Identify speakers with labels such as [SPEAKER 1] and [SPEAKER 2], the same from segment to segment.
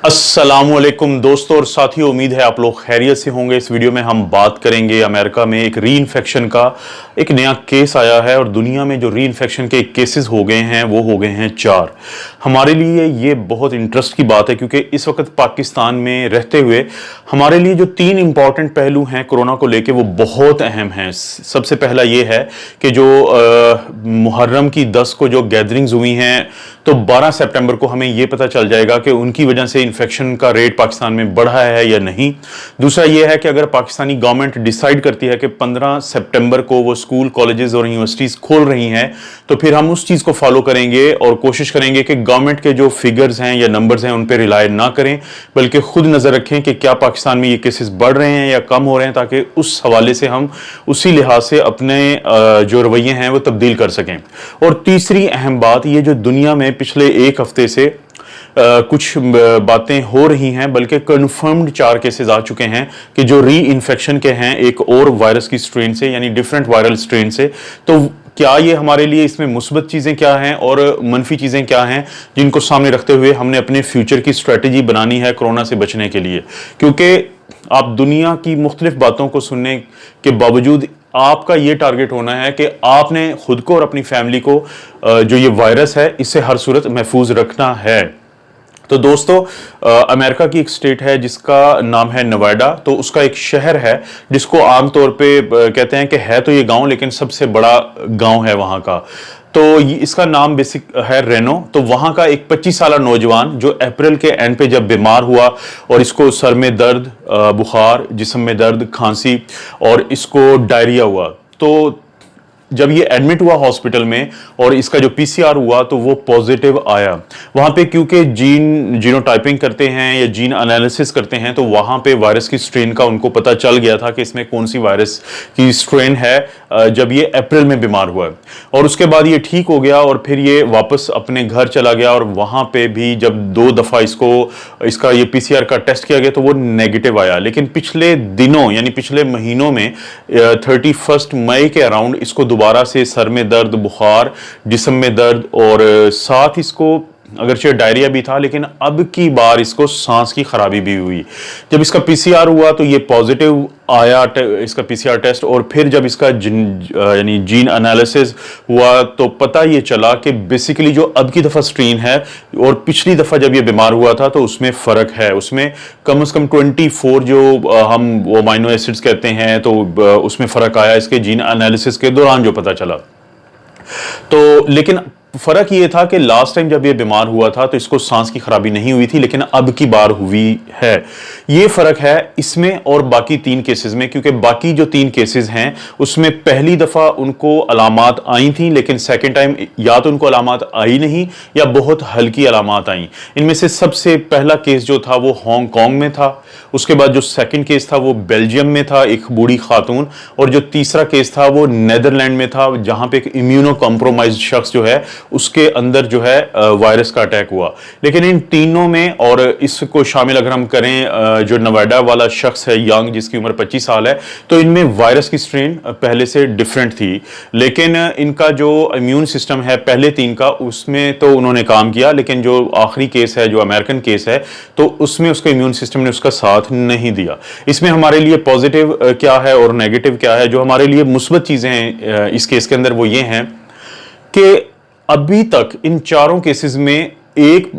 [SPEAKER 1] अस्सलामुअलैकुम दोस्तों और साथियों, उम्मीद है आप लोग खैरियत से होंगे। इस वीडियो में हम बात करेंगे अमेरिका में एक री इन्फेक्शन का एक नया केस आया है और दुनिया में जो री इन्फेक्शन के केसेस हो गए हैं वो हो गए हैं 4। हमारे लिए ये बहुत इंटरेस्ट की बात है क्योंकि इस वक्त पाकिस्तान में रहते हुए हमारे लिए जो 3 इंपॉर्टेंट पहलू हैं कोरोना को लेके वो बहुत अहम हैं। सबसे पहला ये है कि जो मुहर्रम की 10 को जो गैदरिंग्स हुई हैं तो 12 सितंबर को हमें ये पता चल जाएगा कि उनकी वजह से इन्फेक्शन का रेट पाकिस्तान में बढ़ा है या नहीं। दूसरा ये है कि अगर पाकिस्तानी गवर्नमेंट डिसाइड करती है कि 15 सितंबर को वो स्कूल, कॉलेजेस और यूनिवर्सिटीज खोल रही हैं तो फिर हम उस चीज़ को फॉलो करेंगे और कोशिश करेंगे कि गवर्नमेंट के जो फिगर्स हैं या नंबर्स हैं उन पर रिलाय ना करें, बल्कि खुद नज़र रखें कि क्या पाकिस्तान में ये केसेस बढ़ रहे हैं या कम हो रहे हैं, ताकि उस हवाले से हम उसी लिहाज से अपने जो रवैये हैं वो तब्दील कर सकें। और तीसरी अहम बात, ये जो दुनिया में पिछले एक हफ्ते से कुछ बातें हो रही हैं, बल्कि कन्फर्म्ड 4 केसेस आ चुके हैं कि जो री इन्फेक्शन के हैं एक और वायरस की स्ट्रेन से, यानी डिफरेंट वायरल स्ट्रेन से। तो क्या ये हमारे लिए इसमें मुस्बत चीज़ें क्या हैं और मनफी चीज़ें क्या हैं जिनको सामने रखते हुए हमने अपने फ्यूचर की स्ट्रेटजी बनानी है कोरोना से बचने के लिए। क्योंकि आप दुनिया की मुख्तलिफ बातों को सुनने के बावजूद आपका ये टारगेट होना है कि आपने खुद को और अपनी फैमिली को जो ये वायरस है इससे हर सूरत महफूज रखना है। तो दोस्तों, अमेरिका की एक स्टेट है जिसका नाम है नवाडा। तो उसका एक शहर है जिसको आमतौर पे कहते हैं कि है तो ये गांव, लेकिन सबसे बड़ा गांव है वहां का। तो इसका नाम बेसिक है रेनो। तो वहां का एक 25 साल नौजवान जो अप्रैल के एंड पे जब बीमार हुआ और इसको सर में दर्द, बुखार, जिस्म में दर्द, खांसी और इसको डायरिया हुआ, तो जब ये एडमिट हुआ हॉस्पिटल में और इसका जो पीसीआर हुआ तो वो पॉजिटिव आया। वहां पे क्योंकि जीनोटाइपिंग करते हैं या जीन एनालिसिस करते हैं तो वहां पे वायरस की स्ट्रेन का उनको पता चल गया था कि इसमें कौन सी वायरस की स्ट्रेन है, जब ये अप्रैल में बीमार हुआ। और उसके बाद ये ठीक हो गया और फिर ये वापस अपने घर चला गया और वहां पे भी जब 2 दफा इसका ये पीसीआर का टेस्ट किया गया तो वो नेगेटिव आया। लेकिन पिछले दिनों यानी पिछले महीनों में 31 मई के अराउंड इसको दोबारा से सर में दर्द, बुखार, जिस्म में दर्द और साथ इसको अगरचे डायरिया भी था, लेकिन अब की बार इसको सांस की खराबी भी हुई। जब इसका पीसीआर हुआ तो ये पॉजिटिव आया इसका पीसीआर टेस्ट, और फिर जब इसका यानी जीन एनालिसिस हुआ तो पता ये चला कि बेसिकली जो अब की दफ़ा स्ट्रेन है और पिछली दफ़ा जब ये बीमार हुआ था तो उसमें फ़र्क है। उसमें कम से कम 24 जो हम वो अमाइनो एसिड्स कहते हैं तो उसमें फ़र्क आया इसके जीन एनालिसिस के दौरान जो पता चला। तो लेकिन फर्क ये था कि लास्ट टाइम जब ये बीमार हुआ था तो इसको सांस की खराबी नहीं हुई थी, लेकिन अब की बार हुई है। ये फर्क है इसमें और बाकी 3 केसेस में, क्योंकि बाकी जो 3 केसेस हैं उसमें पहली दफा उनको अलामात आई थी, लेकिन सेकंड टाइम या तो उनको अलामात आई नहीं या बहुत हल्की अलामात आई। इनमें से सबसे पहला केस जो था वो हांगकांग में था, उसके बाद जो सेकंड केस था वो बेल्जियम में था, एक बूढ़ी खातून, और जो तीसरा केस था वो नेदरलैंड में था जहां पे एक इम्यूनो कॉम्प्रोमाइज्ड शख्स जो है उसके अंदर जो है वायरस का अटैक हुआ। लेकिन इन तीनों में, और इसको शामिल अगर हम करें जो नवाडा वाला शख्स है यंग जिसकी उम्र 25 साल है, तो इनमें वायरस की स्ट्रेन पहले से डिफरेंट थी, लेकिन इनका जो इम्यून सिस्टम है पहले 3 का उसमें तो उन्होंने काम किया, लेकिन जो आखिरी केस है जो अमेरिकन केस है तो उसमें उसका इम्यून सिस्टम ने उसका साथ नहीं दिया। इसमें हमारे लिए पॉजिटिव क्या है और नेगेटिव क्या है। जो हमारे लिए मुस्बत चीजें हैं इस केस के अंदर वो ये हैं कि अभी तक इन 4 केसेस में एक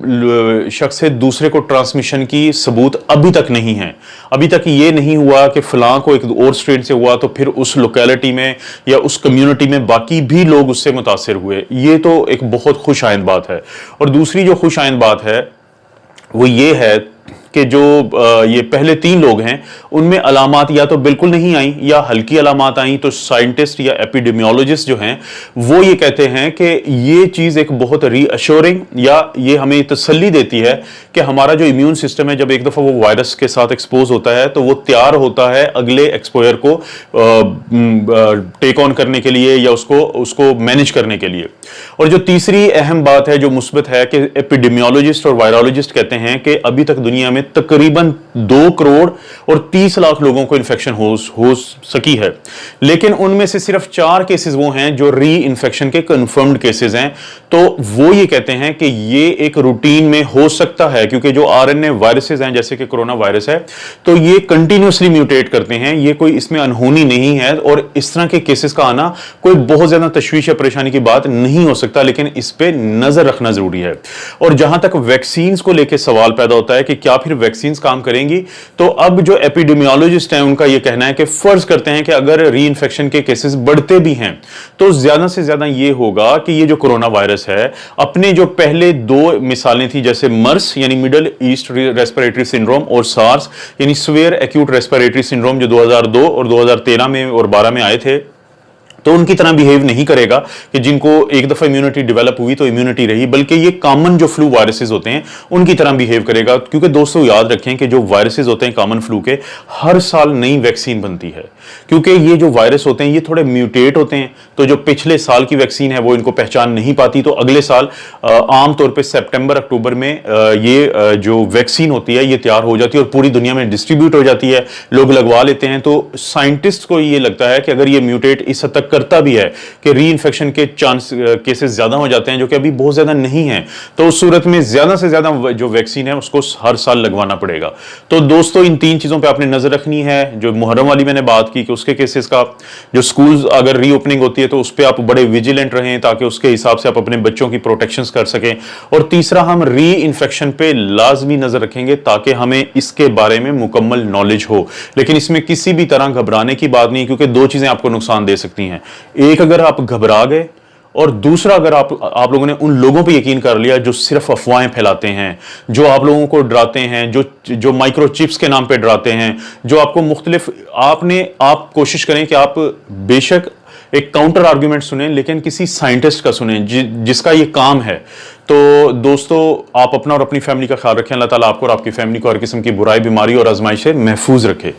[SPEAKER 1] शख्स से दूसरे को ट्रांसमिशन की सबूत अभी तक नहीं है। अभी तक ये नहीं हुआ कि फलां को एक और स्ट्रेन से हुआ तो फिर उस लोकेलिटी में या उस कम्युनिटी में बाकी भी लोग उससे मुतासिर हुए। ये तो एक बहुत खुश आइंद बात है। और दूसरी जो खुश आइंद बात है वो ये है कि जो ये पहले 3 लोग हैं उनमें अलामात या तो बिल्कुल नहीं आई या हल्की अलामात आई। तो साइंटिस्ट या एपिडेमियोलॉजिस्ट जो हैं वो ये कहते हैं कि ये चीज़ एक बहुत रीअश्योरिंग या ये हमें तसल्ली देती है कि हमारा जो इम्यून सिस्टम है जब एक दफ़ा वो वायरस के साथ एक्सपोज होता है तो वो तैयार होता है अगले एक्सपोजर को टेक ऑन करने के लिए या उसको मैनेज करने के लिए। और जो तीसरी अहम बात है जो मुस्बत है कि एपिडेमियोलॉजिस्ट और वायरोलॉजिस्ट कहते हैं कि अभी तक दुनिया में में तकरीबन 2 करोड़ और 30 लाख लोगों को इन्फेक्शन हो सकी है, लेकिन उनमें से सिर्फ 4 केसेस वो हैं जो री इन्फेक्शन के कंफर्म्ड केसेस हैं। तो वो ये कहते हैं कि ये एक रूटीन में हो सकता है, क्योंकि जो आरएनए वायरसेस हैं जैसे कि कोरोना वायरस है, तो ये कंटिन्यूसली म्यूटेट करते हैं, ये कोई इसमें अनहोनी नहीं है, और इस तरह के केसेस का आना कोई बहुत ज्यादा तशवीश या परेशानी की बात नहीं हो सकता, लेकिन इस पे नजर रखना जरूरी है। और जहां तक वैक्सीन को लेकर सवाल पैदा होता है कि क्या फिर वैक्सीन काम करेंगी, तो अब जो एपिडेमियोलॉजिस्ट हैं उनका यह कहना है कि फर्ज करते हैं कि अगर री इन्फेक्शन के केसेस बढ़ते भी हैं तो ज्यादा से ज्यादा यह होगा कि ये जो कोरोना वायरस है, अपने जो पहले 2 मिसालें थी जैसे मर्स यानी मिडल ईस्ट रेस्पिरेटरी सिंड्रोम और सार्स यानी सीवियर एक्यूट रेस्पिरेटरी सिंड्रोम जो 2002 और 2013 में और 12 में आए थे, तो उनकी तरह बिहेव नहीं करेगा कि जिनको एक दफा इम्यूनिटी डेवलप हुई तो इम्यूनिटी रही, बल्कि ये कॉमन जो फ्लू वायरसेस होते हैं उनकी तरह बिहेव करेगा। क्योंकि दोस्तों याद रखें कि जो वायरसेस होते हैं कॉमन फ्लू के, हर साल नई वैक्सीन बनती है, क्योंकि ये जो वायरस होते हैं ये थोड़े म्यूटेट होते हैं, तो जो पिछले साल की वैक्सीन है वो इनको पहचान नहीं पाती, तो अगले साल आमतौर पर सितंबर अक्टूबर में ये जो वैक्सीन होती है ये तैयार हो जाती है और पूरी दुनिया में डिस्ट्रीब्यूट हो जाती है, लोग लगवा लेते हैं। तो साइंटिस्ट को ये लगता है कि अगर ये म्यूटेट इस हद तक करता भी है कि री इन्फेक्शन के चांस केसेस ज्यादा हो जाते हैं, जो कि अभी बहुत ज्यादा नहीं है, तो उस सूरत में ज्यादा से ज्यादा जो वैक्सीन है उसको हर साल लगवाना पड़ेगा। तो दोस्तों इन 3 चीजों पे आपने नजर रखनी है। जो मुहर्रम वाली मैंने बात की कि उसके केसेस का, जो स्कूल्स अगर रीओपनिंग होती है तो उस पर आप बड़े विजिलेंट रहें ताकि उसके हिसाब से आप अपने बच्चों की प्रोटेक्शन कर सकें। और तीसरा, हम री इन्फेक्शन पे लाजमी नजर रखेंगे ताकि हमें इसके बारे में मुकम्मल नॉलेज हो, लेकिन इसमें किसी भी तरह घबराने की बात नहीं, क्योंकि 2 चीजें आपको नुकसान दे सकती हैं। एक, अगर आप घबरा गए, और दूसरा, अगर आप लोगों ने उन लोगों पे यकीन कर लिया जो सिर्फ अफवाहें फैलाते हैं, जो आप लोगों को डराते हैं, जो माइक्रोचिप्स के नाम पे डराते हैं, जो आपको मुख्तलिफ, आप कोशिश करें कि आप बेशक एक काउंटर आर्ग्यूमेंट सुने, लेकिन किसी साइंटिस्ट का सुने जिसका ये काम है। तो दोस्तों आप अपना और अपनी फैमिली का ख्याल रखें। अल्लाह ताला आपको और आपकी फैमिली को हर किस्म की बुराई, बीमारी और आजमाइश से महफूज रखे।